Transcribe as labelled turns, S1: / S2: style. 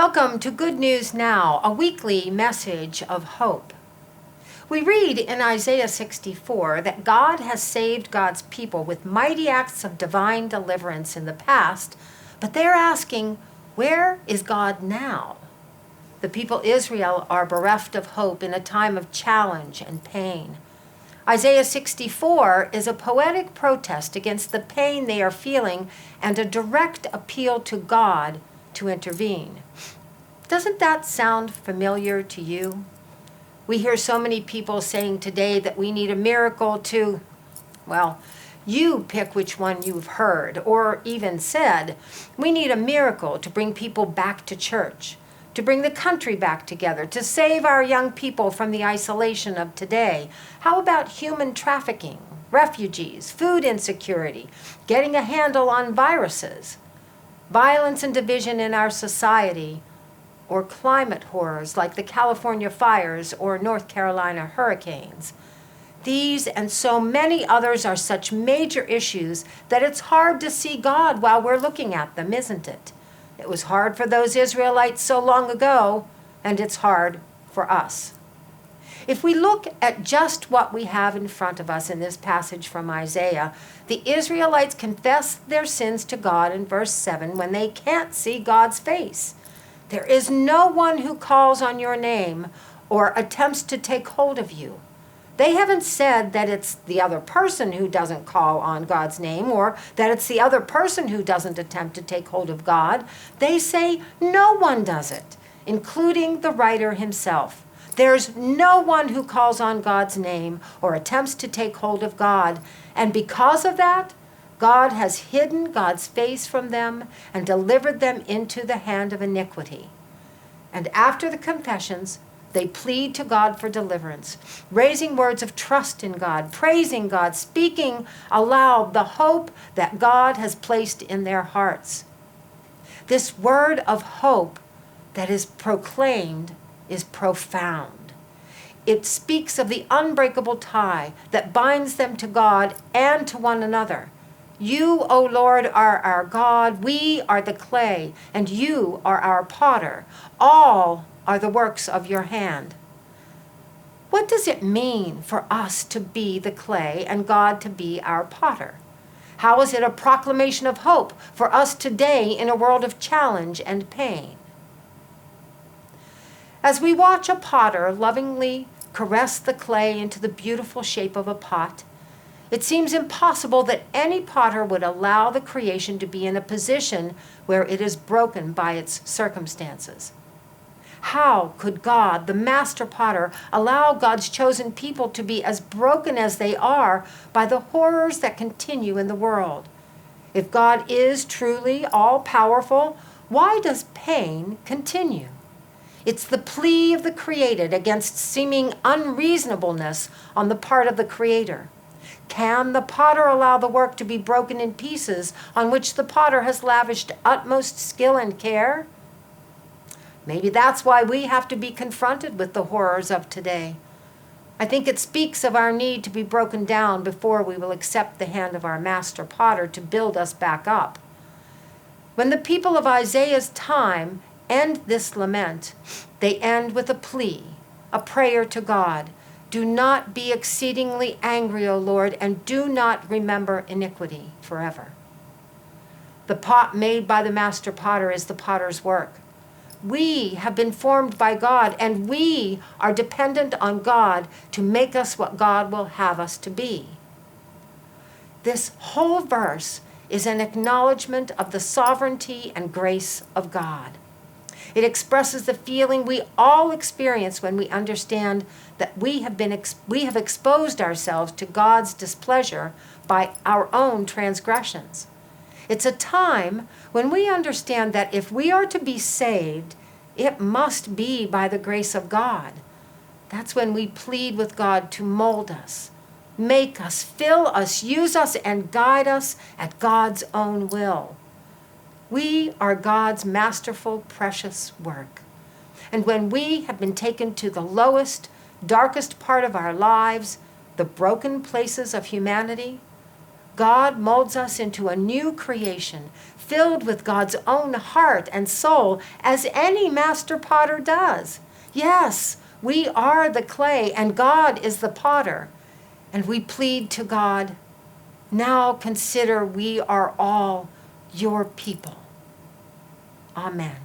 S1: Welcome to Good News Now, a weekly message of hope. We read in Isaiah 64 that God has saved God's people with mighty acts of divine deliverance in the past, but they're asking, where is God now? The people Israel are bereft of hope in a time of challenge and pain. Isaiah 64 is a poetic protest against the pain they are feeling and a direct appeal to God to intervene. Doesn't that sound familiar to you? We hear so many people saying today that we need a miracle to, you pick which one you've heard or even said. We need a miracle to bring people back to church, to bring the country back together, to save our young people from the isolation of today. How about human trafficking, refugees, food insecurity, getting a handle on viruses, violence and division in our society, or climate horrors like the California fires or North Carolina hurricanes? These and so many others are such major issues that it's hard to see God while we're looking at them, isn't it? It was hard for those Israelites so long ago, and it's hard for us. If we look at just what we have in front of us in this passage from Isaiah, the Israelites confess their sins to God in verse 7 when they can't see God's face. There is no one who calls on your name or attempts to take hold of you. They haven't said that it's the other person who doesn't call on God's name or that it's the other person who doesn't attempt to take hold of God. They say no one does it, including the writer himself. There's no one who calls on God's name or attempts to take hold of God. And because of that, God has hidden God's face from them and delivered them into the hand of iniquity. And after the confessions, they plead to God for deliverance, raising words of trust in God, praising God, speaking aloud the hope that God has placed in their hearts. This word of hope that is proclaimed is profound. It speaks of the unbreakable tie that binds them to God and to one another. You, O Lord, are our God. We are the clay, and you are our potter. All are the works of your hand. What does it mean for us to be the clay and God to be our potter? How is it a proclamation of hope for us today in a world of challenge and pain? As we watch a potter lovingly caress the clay into the beautiful shape of a pot, it seems impossible that any potter would allow the creation to be in a position where it is broken by its circumstances. How could God, the master potter, allow God's chosen people to be as broken as they are by the horrors that continue in the world? If God is truly all-powerful, why does pain continue? It's the plea of the created against seeming unreasonableness on the part of the Creator. Can the potter allow the work to be broken in pieces on which the potter has lavished utmost skill and care? Maybe that's why we have to be confronted with the horrors of today. I think it speaks of our need to be broken down before we will accept the hand of our master potter to build us back up. When the people of Isaiah's time end this lament, they end with a plea, a prayer to God. Do not be exceedingly angry, O Lord, and do not remember iniquity forever. The pot made by the master potter is the potter's work. We have been formed by God, and we are dependent on God to make us what God will have us to be. This whole verse is an acknowledgement of the sovereignty and grace of God. It expresses the feeling we all experience when we understand that we have exposed ourselves to God's displeasure by our own transgressions. It's a time when we understand that if we are to be saved, it must be by the grace of God. That's when we plead with God to mold us, make us, fill us, use us, and guide us at God's own will. We are God's masterful, precious work. And when we have been taken to the lowest, darkest part of our lives, the broken places of humanity, God molds us into a new creation, filled with God's own heart and soul, as any master potter does. Yes, we are the clay, and God is the potter. And we plead to God, now consider we are all your people. Amen.